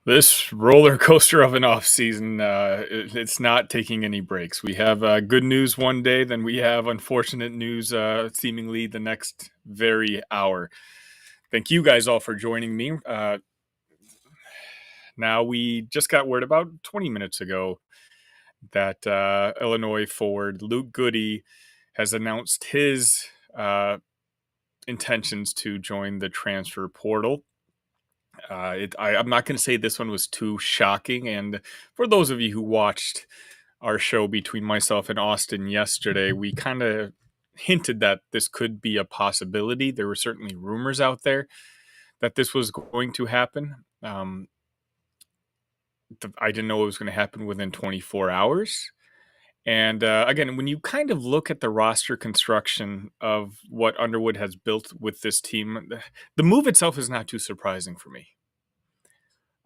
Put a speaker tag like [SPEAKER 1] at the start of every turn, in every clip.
[SPEAKER 1] This roller coaster of an off season, it's not taking any breaks. We have good news one day, then we have unfortunate news seemingly the next very hour. Thank you guys all for joining me. Now, we just got word about 20 minutes ago that Illinois forward Luke Goode has announced his intentions to join the transfer portal. I'm not going to say this one was too shocking. And for those of you who watched our show between myself and Austin yesterday, we kind of hinted that this could be a possibility. There were certainly rumors out there that this was going to happen. I didn't know it was going to happen within 24 hours. And again, when you kind of look at the roster construction of what Underwood has built with this team, the move itself is not too surprising for me.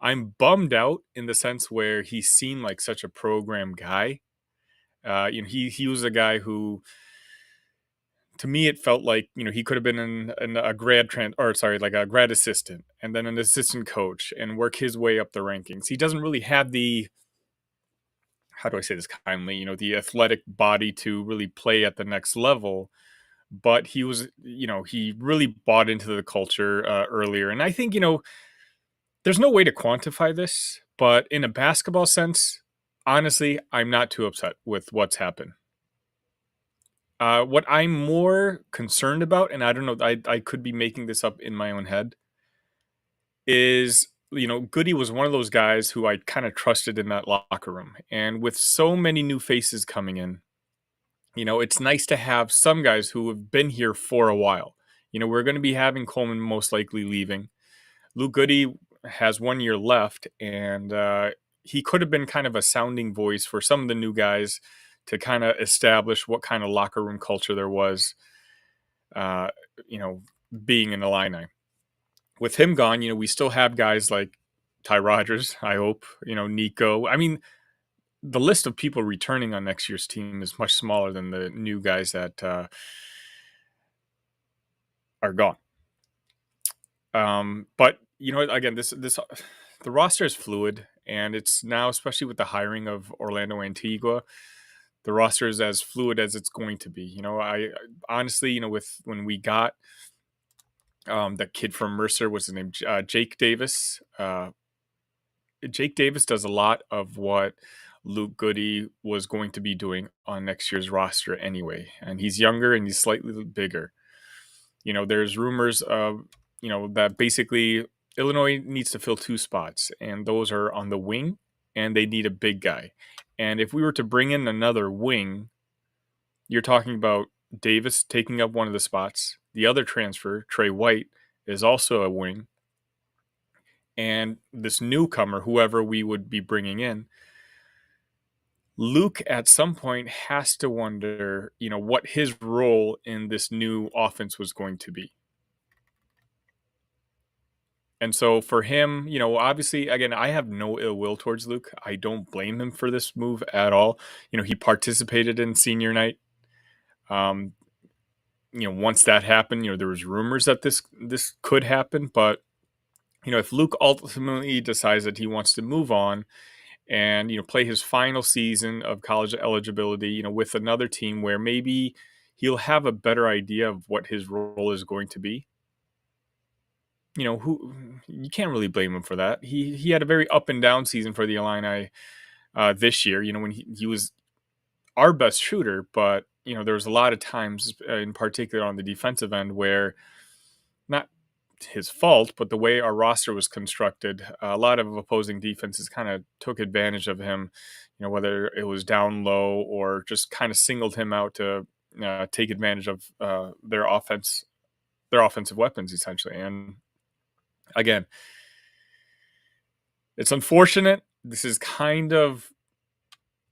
[SPEAKER 1] I'm bummed out in the sense where he seemed like such a program guy. He was a guy who, to me, it felt like he could have been in a like a grad assistant, and then an assistant coach, and work his way up the rankings. He doesn't really have the, how do I say this kindly, the athletic body to really play at the next level. But he was, he really bought into the culture earlier, and I think there's no way to quantify this, but in a basketball sense, honestly, I'm not too upset with what's happened. What I'm more concerned about, and I don't know, I could be making this up in my own head, is Goode was one of those guys who I kind of trusted in that locker room. And with so many new faces coming in, it's nice to have some guys who have been here for a while. We're going to be having Coleman most likely leaving. Luke Goode has 1 year left, and he could have been kind of a sounding voice for some of the new guys to kind of establish what kind of locker room culture there was, being in Illini. With him gone, we still have guys like Ty Rodgers, I hope, Nico. I mean, the list of people returning on next year's team is much smaller than the new guys that are gone. But again, this the roster is fluid, and it's now, especially with the hiring of Orlando Antigua, the roster is as fluid as it's going to be. I honestly, with when we got that kid from Mercer, was his name Jake Davis. Jake Davis does a lot of what Luke Goode was going to be doing on next year's roster anyway, and he's younger and he's slightly bigger. There's rumors of that basically Illinois needs to fill two spots, and those are on the wing, and they need a big guy. And if we were to bring in another wing, you're talking about Davis taking up one of the spots. The other transfer, Trey White, is also a wing. And this newcomer, whoever we would be bringing in, Luke at some point has to wonder, what his role in this new offense was going to be. And so for him, obviously, again, I have no ill will towards Luke. I don't blame him for this move at all. He participated in senior night. Once that happened, there was rumors that this could happen. But, if Luke ultimately decides that he wants to move on and, play his final season of college eligibility, with another team where maybe he'll have a better idea of what his role is going to be. Who you can't really blame him for that. He had a very up and down season for the Illini this year. When he was our best shooter, but there was a lot of times, in particular on the defensive end, where not his fault, but the way our roster was constructed, a lot of opposing defenses kind of took advantage of him. Whether it was down low or just kind of singled him out to take advantage of their offensive weapons, essentially. And again, it's unfortunate. This is kind of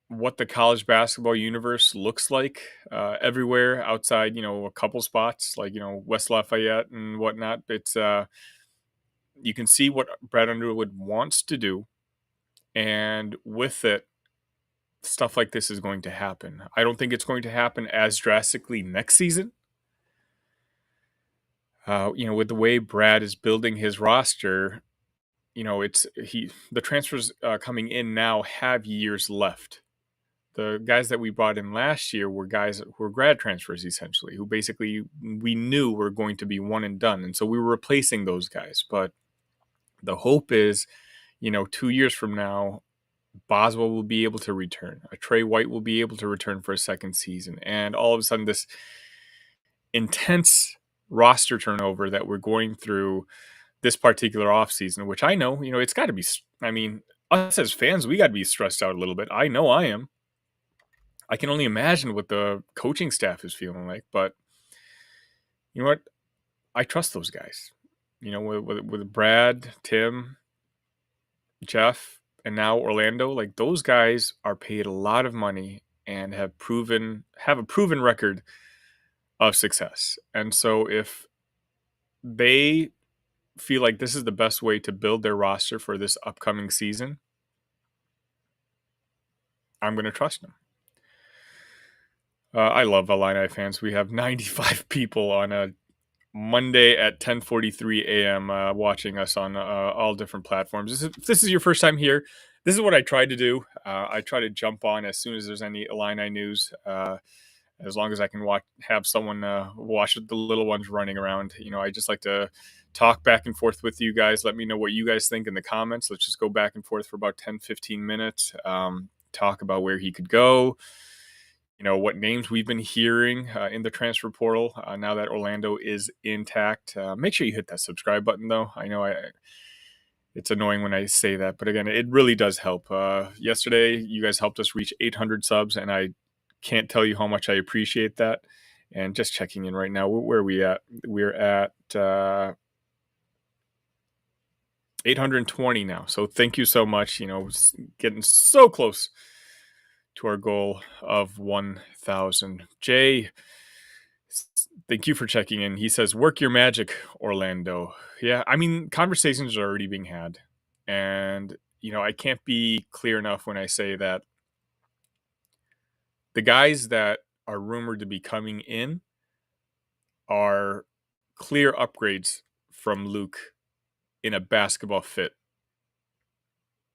[SPEAKER 1] what the college basketball universe looks like everywhere outside, a couple spots like, West Lafayette and whatnot. It's you can see what Brad Underwood wants to do. And with it, stuff like this is going to happen. I don't think it's going to happen as drastically next season. With the way Brad is building his roster, the transfers coming in now have years left. The guys that we brought in last year were guys who were grad transfers essentially, who basically we knew were going to be one and done, and so we were replacing those guys. But the hope is, 2 years from now, Boswell will be able to return. A Trey White will be able to return for a second season, and all of a sudden, this intense roster turnover that we're going through this particular offseason, which I know, it's got to be. I mean, us as fans, we got to be stressed out a little bit. I know I am. I can only imagine what the coaching staff is feeling like, but you know what? I trust those guys. With Brad, Tim, Jeff, and now Orlando, like those guys are paid a lot of money and have a proven record of success. And so if they feel like this is the best way to build their roster for this upcoming season, I'm going to trust them. I love Illini fans. We have 95 people on a Monday at 10:43 a.m. Watching us on all different platforms. If this is your first time here, this is what I try to do. I try to jump on as soon as there's any Illini news, as long as I can have someone watch the little ones running around. I just like to talk back and forth with you guys. Let me know what you guys think in the comments. Let's just go back and forth for about 10-15 minutes. Talk about where he could go. What names we've been hearing in the transfer portal now that Orlando is intact. Make sure you hit that subscribe button, though. I know it's annoying when I say that, but again, it really does help. Yesterday, you guys helped us reach 800 subs, and I can't tell you how much I appreciate that. And just checking in right now, where are we at? We're at 820 now. So thank you so much. Getting so close to our goal of 1,000. Jay, thank you for checking in. He says, work your magic, Orlando. Yeah, I mean, conversations are already being had. And, I can't be clear enough when I say that the guys that are rumored to be coming in are clear upgrades from Luke in a basketball fit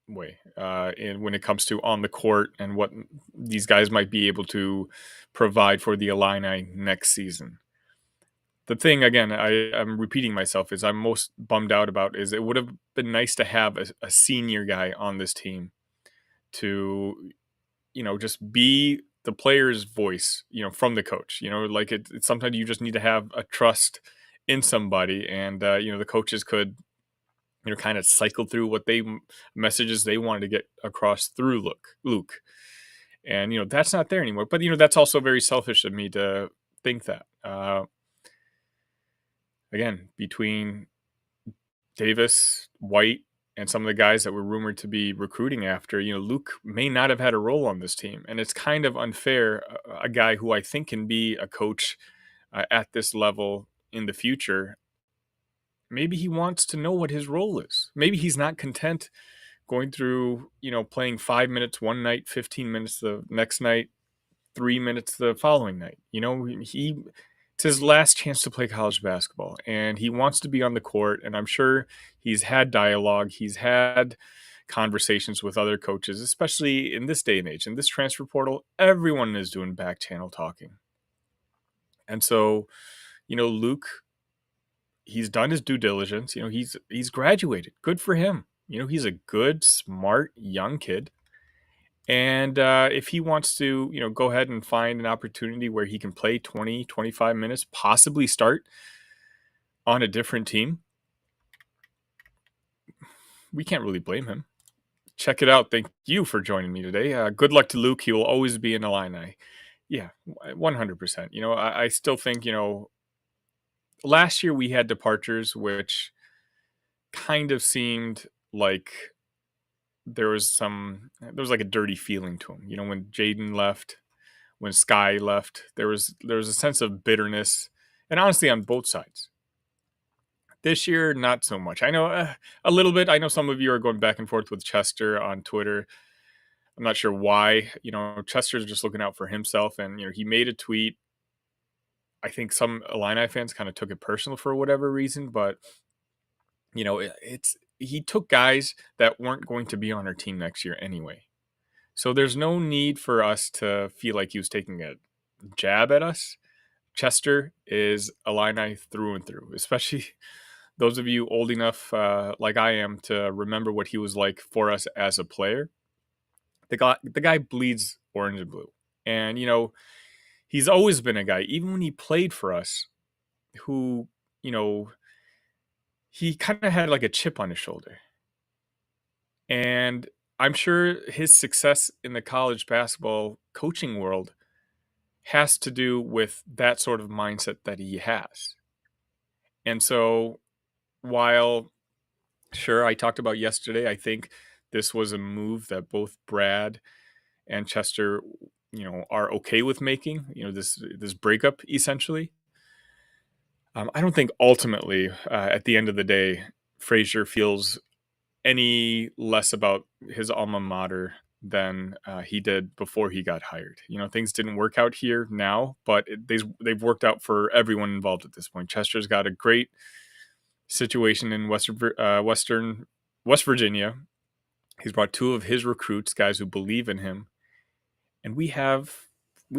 [SPEAKER 1] way, and when it comes to on the court and what these guys might be able to provide for the Illini next season. The thing, again, I'm repeating myself, is I'm most bummed out about is it would have been nice to have a senior guy on this team to, just be the player's voice, from the coach. Like it's sometimes you just need to have a trust in somebody, and the coaches could kind of cycle through what messages they wanted to get across through Luke. And, that's not there anymore. But, that's also very selfish of me to think that. Again, between Davis, White, and some of the guys that were rumored to be recruiting after, Luke may not have had a role on this team. And it's kind of unfair, a guy who I think can be a coach at this level in the future. Maybe he wants to know what his role is. Maybe he's not content going through, playing 5 minutes one night, 15 minutes the next night, 3 minutes the following night. It's his last chance to play college basketball, and he wants to be on the court. And I'm sure he's had dialogue. He's had conversations with other coaches, especially in this day and age. In this transfer portal, everyone is doing back channel talking. And so, Luke, he's done his due diligence. He's graduated. Good for him. He's a good, smart, young kid. And if he wants to, go ahead and find an opportunity where he can play 20, 25 minutes, possibly start on a different team, we can't really blame him. Check it out. Thank you for joining me today. Good luck to Luke. He will always be an Illini. Yeah, 100%. I still think, last year we had departures, which kind of seemed like there was like a dirty feeling to him. When Jaden left, when Sky left, there was a sense of bitterness, and honestly, on both sides. This year, not so much. I know a little bit. I know some of you are going back and forth with Chester on Twitter. I'm not sure why. Chester's just looking out for himself, and he made a tweet. I think some Illini fans kind of took it personal for whatever reason, but it's he took guys that weren't going to be on our team next year anyway. So there's no need for us to feel like he was taking a jab at us. Chester is Illini through and through, especially those of you old enough, like I am, to remember what he was like for us as a player. The guy bleeds orange and blue, and he's always been a guy, even when he played for us, who you know he kind of had like a chip on his shoulder, and I'm sure his success in the college basketball coaching world has to do with that sort of mindset that he has. And so, while sure, I talked about yesterday, I think this was a move that both Brad and Chester, are okay with making. This breakup essentially. I don't think ultimately, at the end of the day, Frasier feels any less about his alma mater than he did before he got hired. Things didn't work out here now, but they've worked out for everyone involved at this point. Chester's got a great situation in Western West Virginia. He's brought two of his recruits, guys who believe in him, and we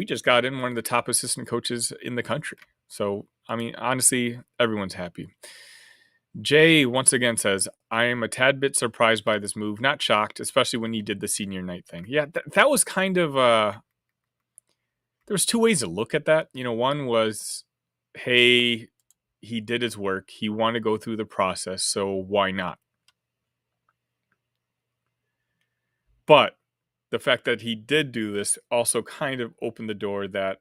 [SPEAKER 1] just got in one of the top assistant coaches in the country. So I mean, honestly, everyone's happy. Jay once again says, I am a tad bit surprised by this move, not shocked, especially when he did the senior night thing. Yeah, that was kind of there's two ways to look at that. One was, hey, he did his work, he wanted to go through the process, so why not? But the fact that he did do this also kind of opened the door that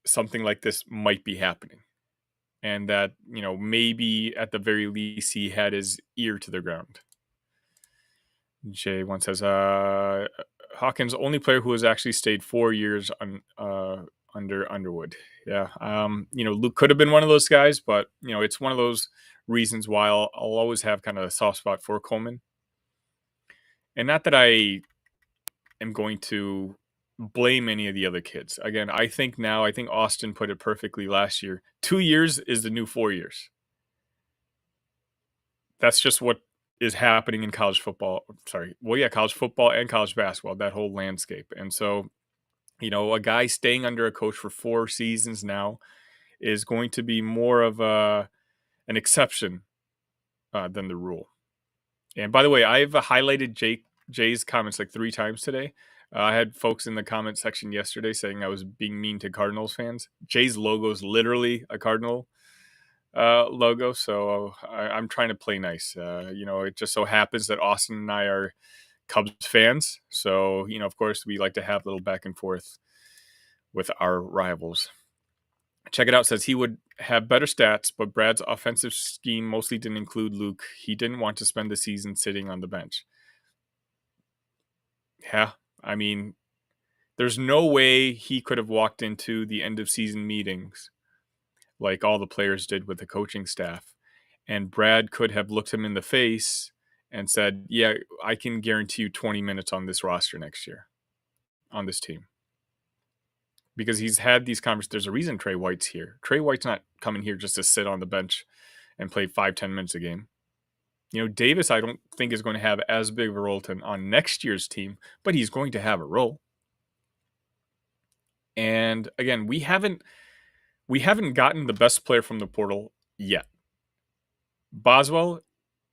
[SPEAKER 1] something like this might be happening. And that, maybe at the very least he had his ear to the ground. Jay once says, Hawkins, only player who has actually stayed 4 years under Underwood. Yeah. Luke could have been one of those guys, but, it's one of those reasons why I'll always have kind of a soft spot for Coleman. And not that I am going to blame any of the other kids. Again, I think Austin put it perfectly last year. 2 years is the new 4 years. That's just what is happening in college football. Sorry. Well, yeah, college football and college basketball, that whole landscape. And so, a guy staying under a coach for 4 seasons now is going to be more of an exception than the rule. And by the way, I've highlighted Jay's comments like 3 times today. I had folks in the comment section yesterday saying I was being mean to Cardinals fans. Jay's logo is literally a Cardinal logo, so I'm trying to play nice. It just so happens that Austin and I are Cubs fans, so of course, we like to have a little back and forth with our rivals. Check it out says he would have better stats, but Brad's offensive scheme mostly didn't include Luke. He didn't want to spend the season sitting on the bench. Yeah, I mean, there's no way he could have walked into the end of season meetings like all the players did with the coaching staff, and Brad could have looked him in the face and said, yeah, I can guarantee you 20 minutes on this roster next year on this team. Because he's had these conversations. There's a reason Trey White's here. Trey White's not coming here just to sit on the bench and play 5-10 minutes a game. Davis, I don't think is going to have as big of a role on next year's team, but he's going to have a role. And again, we haven't gotten the best player from the portal yet. Boswell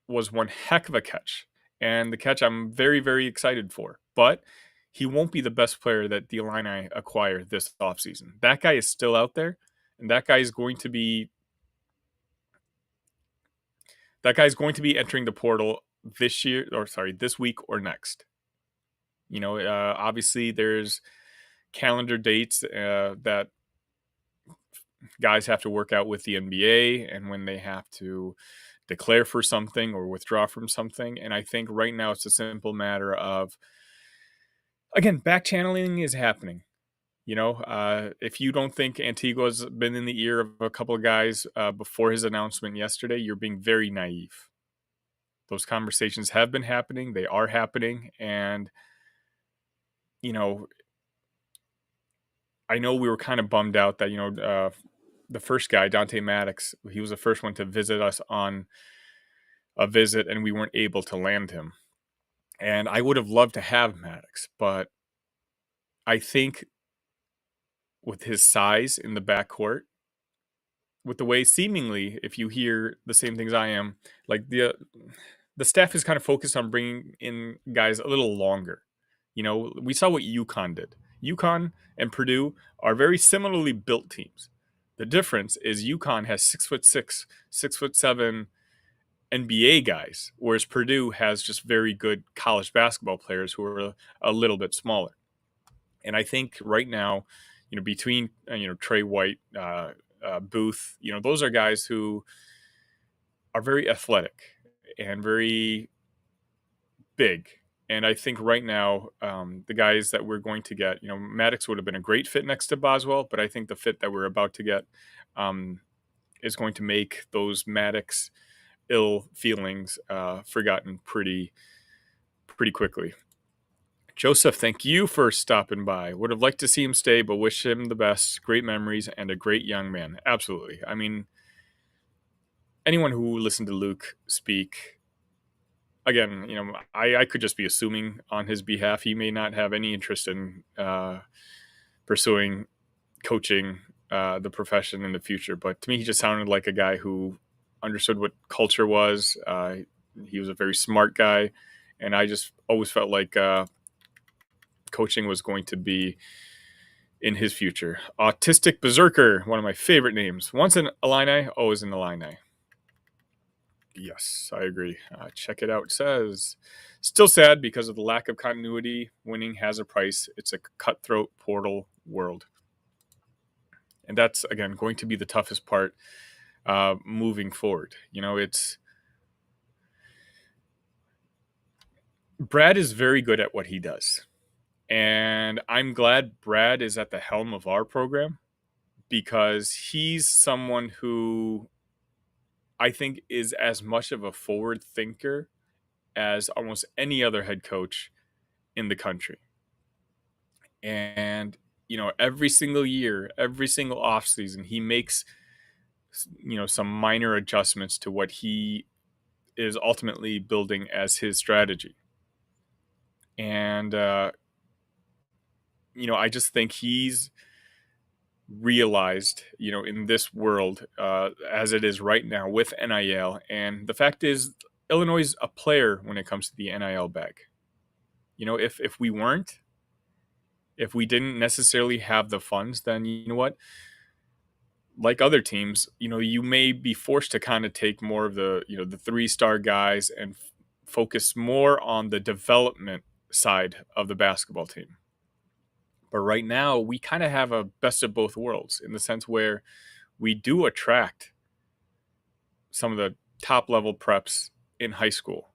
[SPEAKER 1] was one heck of a catch, and the catch I'm very, very excited for. But he won't be the best player that the Illini acquire this offseason. That guy is still out there, and that guy is going to be entering the portal this week or next. Obviously there's calendar dates that guys have to work out with the NBA and when they have to declare for something or withdraw from something. And I think right now it's a simple matter of, again, back channeling is happening. If you don't think Antigua's been in the ear of a couple of guys before his announcement yesterday, you're being very naive. Those conversations have been happening. They are happening. And, I know we were kind of bummed out that, the first guy, Dante Maddox, he was the first one to visit us on a visit and we weren't able to land him. And I would have loved to have Maddox, but I think with his size in the backcourt, with the way seemingly, if you hear the same things I am, like the staff is kind of focused on bringing in guys a little longer. We saw what UConn did. UConn and Purdue are very similarly built teams. The difference is UConn has 6'6", 6'7" NBA guys, whereas Purdue has just very good college basketball players who are a little bit smaller. And I think right now, between Trey White, Booth, those are guys who are very athletic and very big. And I think right now, the guys that we're going to get, Maddox would have been a great fit next to Boswell, but I think the fit that we're about to get is going to make those Maddox ill feelings forgotten pretty quickly. Joseph, thank you for stopping by. Would have liked to see him stay, but wish him the best. Great memories and a great young man. Absolutely. I mean, anyone who listened to Luke speak, again, I could just be assuming on his behalf. He may not have any interest in pursuing coaching the profession in the future, but to me, he just sounded like a guy who understood what culture was. He was a very smart guy, and I just always felt like coaching was going to be in his future. Autistic Berserker, one of my favorite names. Once an Illini, always an Illini. Yes, I agree. Check it out. It says, still sad because of the lack of continuity. Winning has a price. It's a cutthroat portal world. And that's, again, going to be the toughest part moving forward. Brad is very good at what he does. And I'm glad Brad is at the helm of our program because he's someone who I think is as much of a forward thinker as almost any other head coach in the country. And, every single year, every single offseason, he makes, some minor adjustments to what he is ultimately building as his strategy. And, I just think he's realized, in this world as it is right now with NIL. And the fact is, Illinois is a player when it comes to the NIL bag. If we weren't, if we didn't necessarily have the funds, then you know what? Like other teams, you may be forced to kind of take more of the, the 3-star guys and focus more on the development side of the basketball team. But right now, we kind of have a best of both worlds in the sense where we do attract some of the top level preps in high school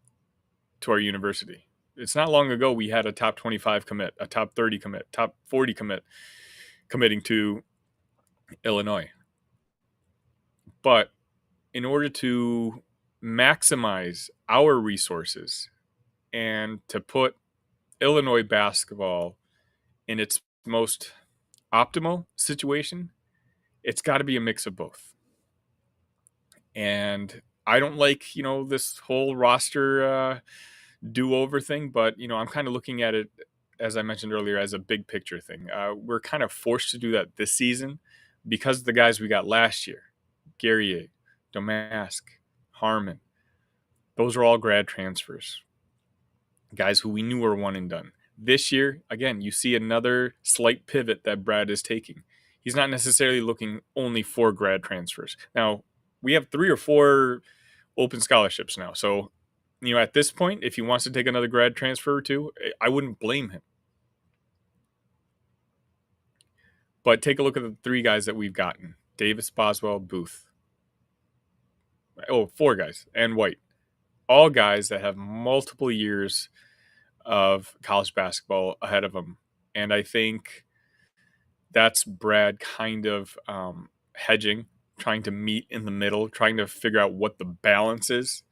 [SPEAKER 1] to our university. It's not long ago we had a top 25 commit, a top 30 commit, top 40 commit committing to Illinois. But in order to maximize our resources and to put Illinois basketball in its most optimal situation, it's got to be a mix of both. And I don't like, this whole roster do-over thing, but, I'm kind of looking at it, as I mentioned earlier, as a big picture thing. We're kind of forced to do that this season because of the guys we got last year. Guerrier, Domask, Harmon. Those are all grad transfers. Guys who we knew were one and done. This year, again, you see another slight pivot that Brad is taking. He's not necessarily looking only for grad transfers. Now, we have 3 or 4 open scholarships now. So, at this point, if he wants to take another grad transfer or two, I wouldn't blame him. But take a look at the 3 guys that we've gotten. Davis, Boswell, Booth. 4 guys. And White. All guys that have multiple years of college basketball ahead of them. And I think that's Brad kind of hedging, trying to meet in the middle, trying to figure out what the balance is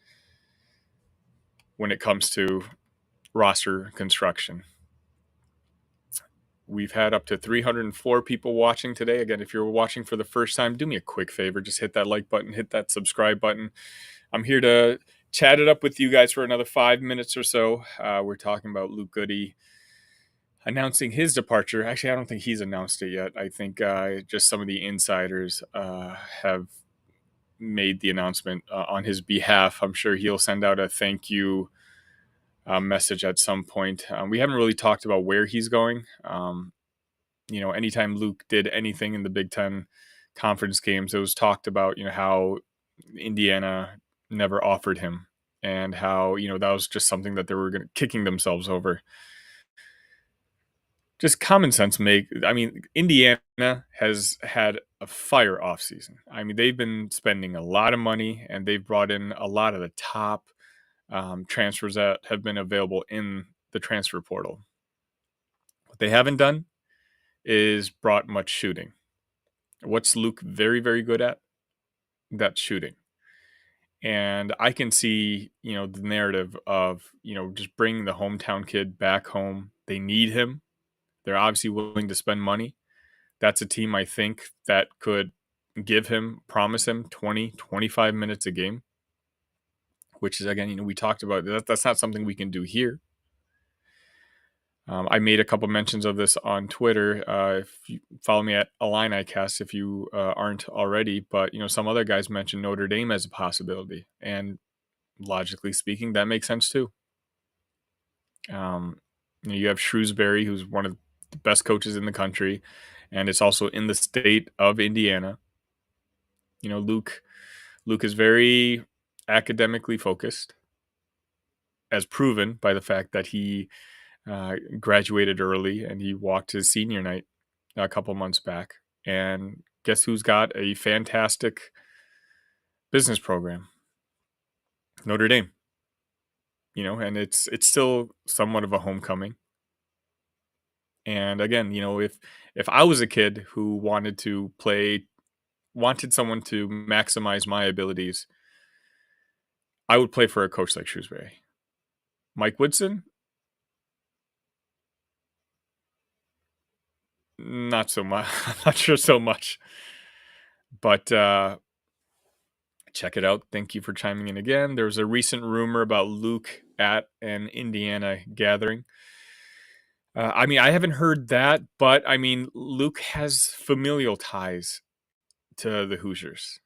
[SPEAKER 1] when it comes to roster construction. We've had up to 304 people watching today. Again, if you're watching for the first time, do me a quick favor. Just hit that like button, hit that subscribe button. I'm here to chat it up with you guys for another 5 minutes or so. We're talking about Luke Goode announcing his departure. Actually, I don't think he's announced it yet. I think just some of the insiders have made the announcement on his behalf. I'm sure he'll send out a thank you message at some point. We haven't really talked about where he's going. Anytime Luke did anything in the Big Ten conference games, it was talked about, how Indiana never offered him and how, that was just something that they were kicking themselves over. Just common sense Indiana has had a fire offseason. They've been spending a lot of money and they've brought in a lot of the top transfers that have been available in the transfer portal. What they haven't done is brought much shooting. What's Luke very, very good at? That's shooting. And I can see, the narrative of, just bringing the hometown kid back home. They need him. They're obviously willing to spend money. That's a team I think that could promise him 20, 25 minutes a game, which is, again, we talked about that's not something we can do here. I made a couple mentions of this on Twitter. If you follow me at IlliniCast, if you aren't already, but some other guys mentioned Notre Dame as a possibility, and logically speaking, that makes sense too. You have Shrewsbury, who's one of the best coaches in the country, and it's also in the state of Indiana. Luke is very academically focused, as proven by the fact that he graduated early and he walked his senior night a couple months back. And guess who's got a fantastic business program? Notre Dame. And it's still somewhat of a homecoming. And again, if I was a kid who wanted someone to maximize my abilities, I would play for a coach like Shrewsbury. Mike Woodson, not so much. I'm not sure so much. But check it out. Thank you for chiming in again. There was a recent rumor about Luke at an Indiana gathering. I haven't heard that, but Luke has familial ties to the Hoosiers.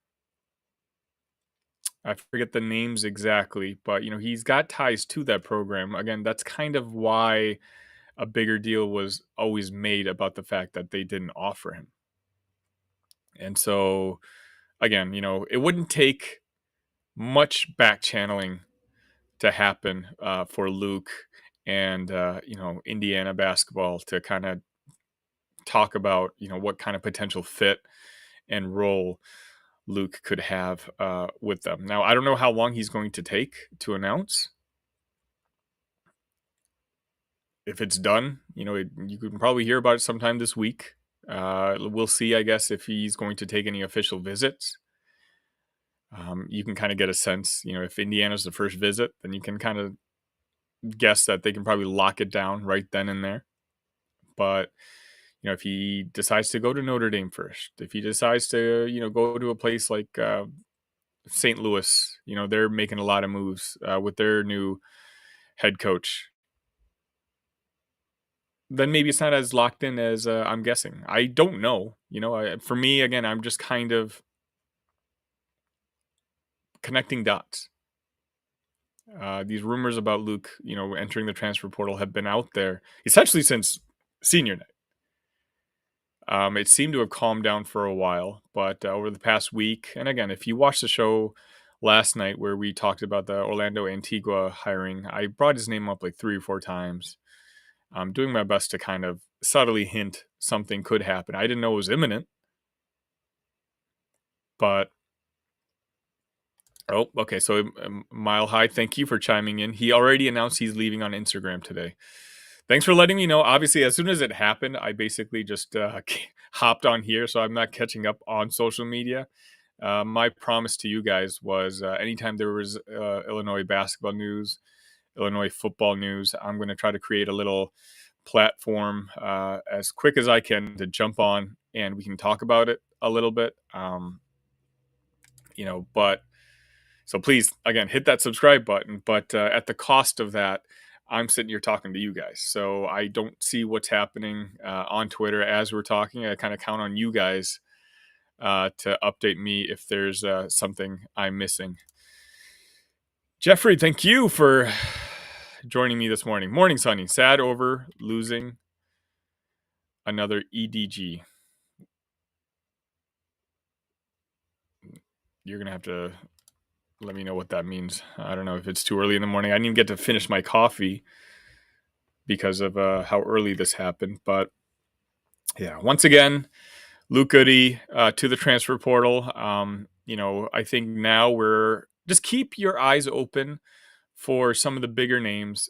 [SPEAKER 1] I forget the names exactly, but he's got ties to that program. Again, that's kind of why a bigger deal was always made about the fact that they didn't offer him. And so, again, it wouldn't take much back channeling to happen for Luke and Indiana basketball to kind of talk about what kind of potential fit and role Luke could have with them. Now, I don't know how long he's going to take to announce. If it's done, you can probably hear about it sometime this week. We'll see, I guess, if he's going to take any official visits. You can kind of get a sense, if Indiana's the first visit, then you can kind of guess that they can probably lock it down right then and there. But, if he decides to go to Notre Dame first, if he decides to, go to a place like St. Louis, they're making a lot of moves with their new head coach, then maybe it's not as locked in as I'm guessing. I don't know. For me, again, I'm just kind of connecting dots. These rumors about Luke, entering the transfer portal have been out there essentially since senior night. It seemed to have calmed down for a while, but over the past week, and again, if you watched the show last night where we talked about the Orlando Antigua hiring, I brought his name up like 3 or 4 times. I'm doing my best to kind of subtly hint something could happen. I didn't know it was imminent, but oh, okay. So Mile High, thank you for chiming in. He already announced he's leaving on Instagram today. Thanks for letting me know. Obviously, as soon as it happened, I basically just hopped on here, so I'm not catching up on social media. My promise to you guys was anytime there was Illinois basketball news, Illinois football news, I'm going to try to create a little platform as quick as I can to jump on and we can talk about it a little bit. But So please, again, hit that subscribe button. But at the cost of that, I'm sitting here talking to you guys. So I don't see what's happening on Twitter as we're talking. I kind of count on you guys to update me if there's something I'm missing. Jeffrey, thank you for joining me this morning. Morning, Sonny. Sad over losing another EDG. You're going to have to let me know what that means. I don't know if it's too early in the morning. I didn't get to finish my coffee because of how early this happened. But yeah, once again, Luke Goode to the transfer portal. I think now we're just keep your eyes open for some of the bigger names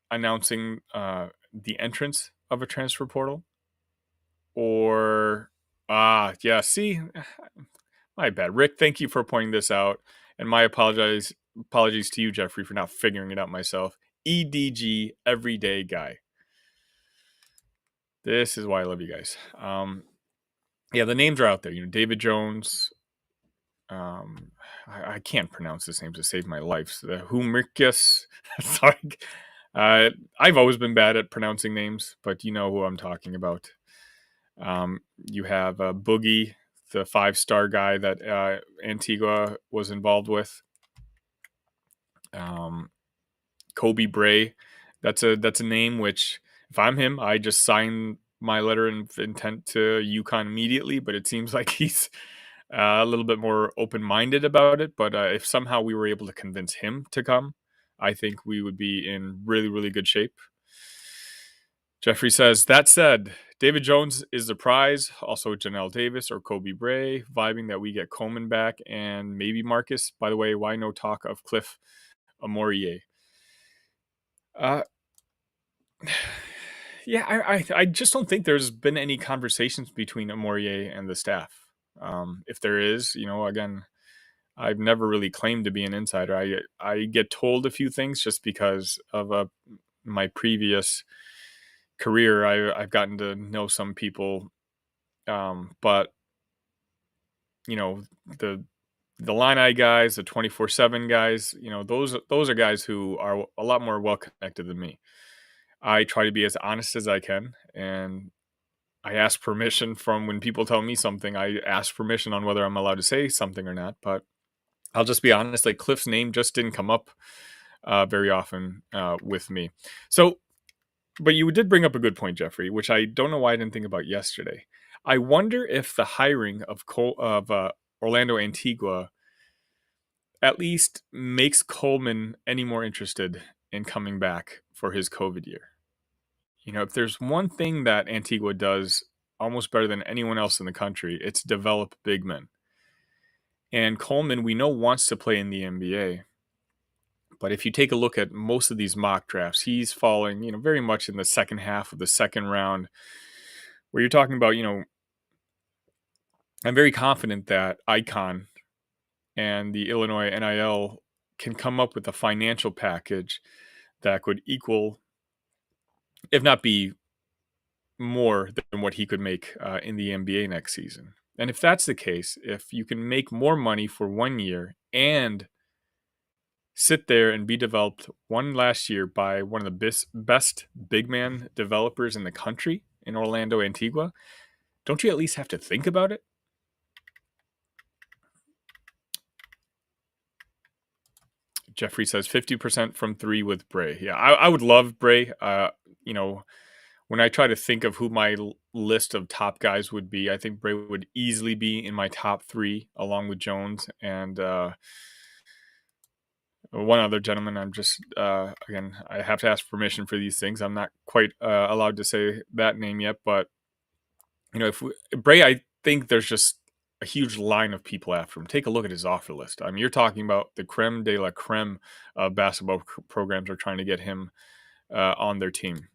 [SPEAKER 1] announcing the entrance of a transfer portal. Or see, my bad. Rick, thank you for pointing this out. And my apologies to you, Jeffrey, for not figuring it out myself. EDG, everyday guy. This is why I love you guys. The names are out there. David Jones. I can't pronounce this name to save my life. So the Humirkis. Sorry. I've always been bad at pronouncing names, but you know who I'm talking about. You have Boogie, the 5-star guy that Antigua was involved with. Kobe Bray. That's a name which, if I'm him, I just sign my letter of intent to UConn immediately. But it seems like he's a little bit more open-minded about it. But if somehow we were able to convince him to come, I think we would be in really, really good shape. Jeffrey says, that said, David Jones is the prize. Also, Janelle Davis or Kobe Bray, vibing that we get Coleman back and maybe Marcus. By the way, why no talk of Cliff Amore? I just don't think there's been any conversations between Amore and the staff. If there is, again, I've never really claimed to be an insider. I get told a few things just because of my previous career. I've gotten to know some people, but the line eye guys, the 24/7 guys, those are guys who are a lot more well connected than me. I try to be as honest as I can, and I ask permission from when people tell me something. I ask permission on whether I'm allowed to say something or not. But I'll just be honest, like Cliff's name just didn't come up very often with me. So, but you did bring up a good point, Jeffrey, which I don't know why I didn't think about yesterday. I wonder if the hiring of Orlando Antigua at least makes Coleman any more interested in coming back for his COVID year. If there's one thing that Antigua does almost better than anyone else in the country, it's develop big men. And Coleman, we know, wants to play in the NBA. But if you take a look at most of these mock drafts, he's falling, very much in the second half of the second round, where you're talking about, I'm very confident that Icon and the Illinois NIL can come up with a financial package that could equal, if not be more than what he could make in the NBA next season. And if that's the case, if you can make more money for 1 year and sit there and be developed one last year by one of the best big man developers in the country in Orlando Antigua, don't you at least have to think about it? Jeffrey says 50% from 3 with Bray. Yeah, I would love Bray. When I try to think of who my list of top guys would be, I think Bray would easily be in my top 3, along with Jones and one other gentleman. I'm just, again, I have to ask permission for these things. I'm not quite allowed to say that name yet, but, Bray, I think there's just a huge line of people after him. Take a look at his offer list. I mean, you're talking about the creme de la creme of basketball programs are trying to get him on their team.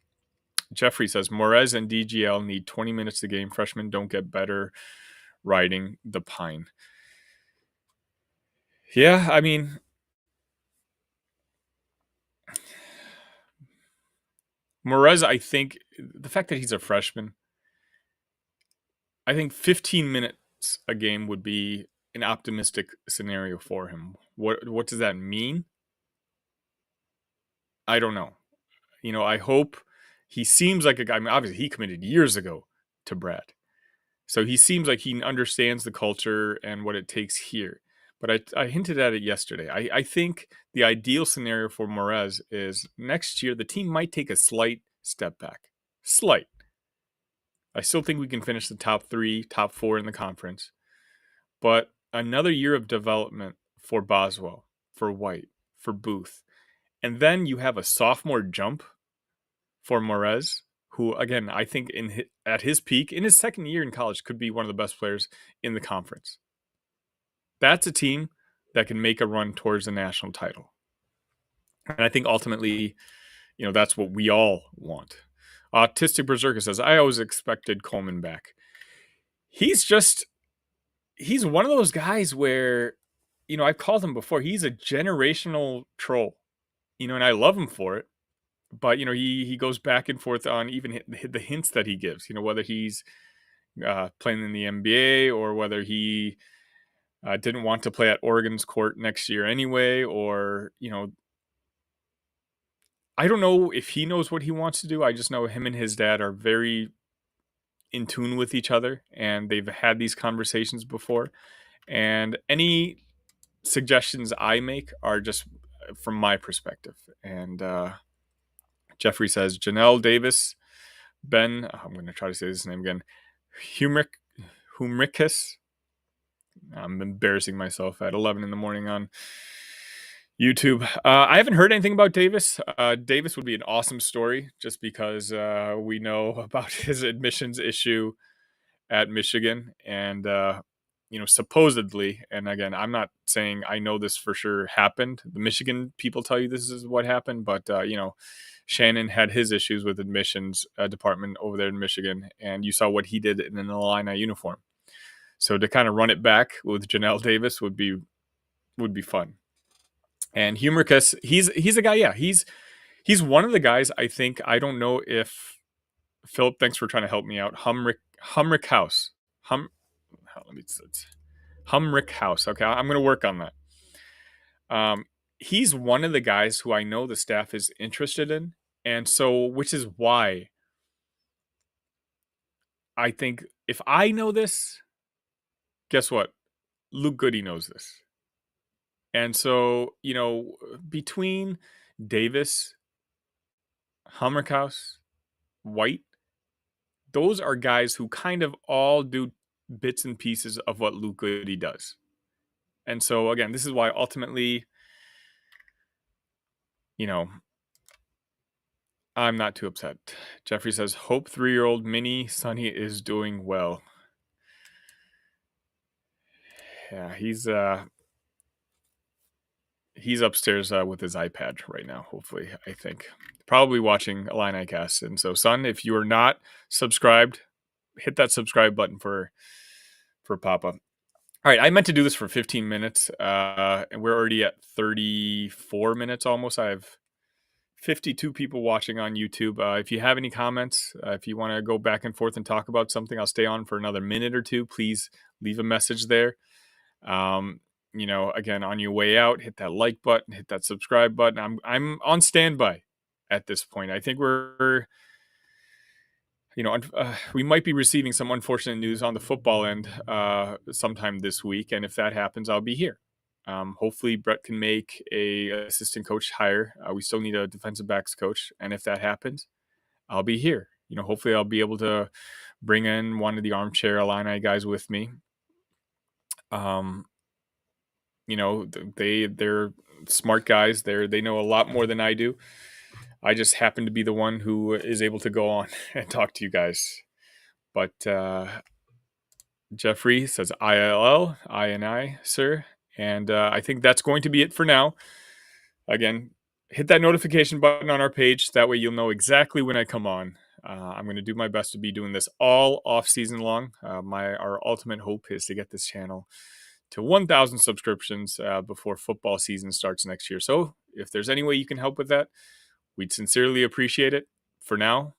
[SPEAKER 1] Jeffrey says, Morz and DGL need 20 minutes a game. Freshmen don't get better riding the pine. Yeah, I mean, Morz, I think the fact that he's a freshman, I think 15 minutes a game would be an optimistic scenario for him. What does that mean? I don't know. I hope he seems like a guy. I mean, obviously, he committed years ago to Brad. So he seems like he understands the culture and what it takes here. But I hinted at it yesterday. I think the ideal scenario for Morz is next year the team might take a slight step back. Slight. I still think we can finish the top 3, top 4 in the conference. But another year of development for Boswell, for White, for Booth. And then you have a sophomore jump for Morz, who, again, I think at his peak, in his second year in college, could be one of the best players in the conference. That's a team that can make a run towards the national title. And I think ultimately, that's what we all want. Autistic Berserker says, I always expected Coleman back. He's one of those guys where, I've called him before. He's a generational troll, and I love him for it. But, he goes back and forth on even the hints that he gives, whether he's playing in the NBA or whether he didn't want to play at Oregon's court next year anyway, or, I don't know if he knows what he wants to do. I just know him and his dad are very in tune with each other, and they've had these conversations before. And any suggestions I make are just from my perspective. And Jeffrey says, Janelle Davis, I'm going to try to say this name again, Humricus. I'm embarrassing myself at 11 in the morning on YouTube. I haven't heard anything about Davis. Davis would be an awesome story just because we know about his admissions issue at Michigan. And, supposedly, and again, I'm not saying I know this for sure happened. The Michigan people tell you this is what happened. But, Shannon had his issues with admissions department over there in Michigan. And you saw what he did in an Illini uniform. So to kind of run it back with Janelle Davis would be fun. And Humricus, he's a guy, yeah. He's one of the guys I think, I don't know if Philip, thanks for trying to help me out. Humrick House. Humrick House. Okay, I'm going to work on that. He's one of the guys who I know the staff is interested in. And so, which is why I think if I know this, guess what? Luke Goode knows this. And so, between Davis, Hummerkaus, White, those are guys who kind of all do bits and pieces of what Luke Goode does. And so, again, this is why ultimately, I'm not too upset. Jeffrey says, hope 3-year-old mini Sonny is doing well. Yeah, he's upstairs with his iPad right now, hopefully, I think. Probably watching Illini Cast. And so, son, if you are not subscribed, hit that subscribe button for Papa. All right, I meant to do this for 15 minutes, and we're already at 34 minutes almost. I have 52 people watching on YouTube. If you have any comments, if you want to go back and forth and talk about something, I'll stay on for another minute or two. Please leave a message there. Again, on your way out, hit that like button, hit that subscribe button. I'm on standby at this point. I think we're, we might be receiving some unfortunate news on the football end sometime this week. And if that happens, I'll be here. Hopefully Brett can make a assistant coach hire. We still need a defensive backs coach. And if that happens, I'll be here. Hopefully I'll be able to bring in one of the armchair Illini guys with me. They're smart guys. They know a lot more than I do. I just happen to be the one who is able to go on and talk to you guys. But Jeffrey says ILL, INI, sir. And I think that's going to be it for now. Again, hit that notification button on our page. That way you'll know exactly when I come on. I'm going to do my best to be doing this all off season long. Our ultimate hope is to get this channel to 1,000 subscriptions before football season starts next year. So if there's any way you can help with that, we'd sincerely appreciate it. For now,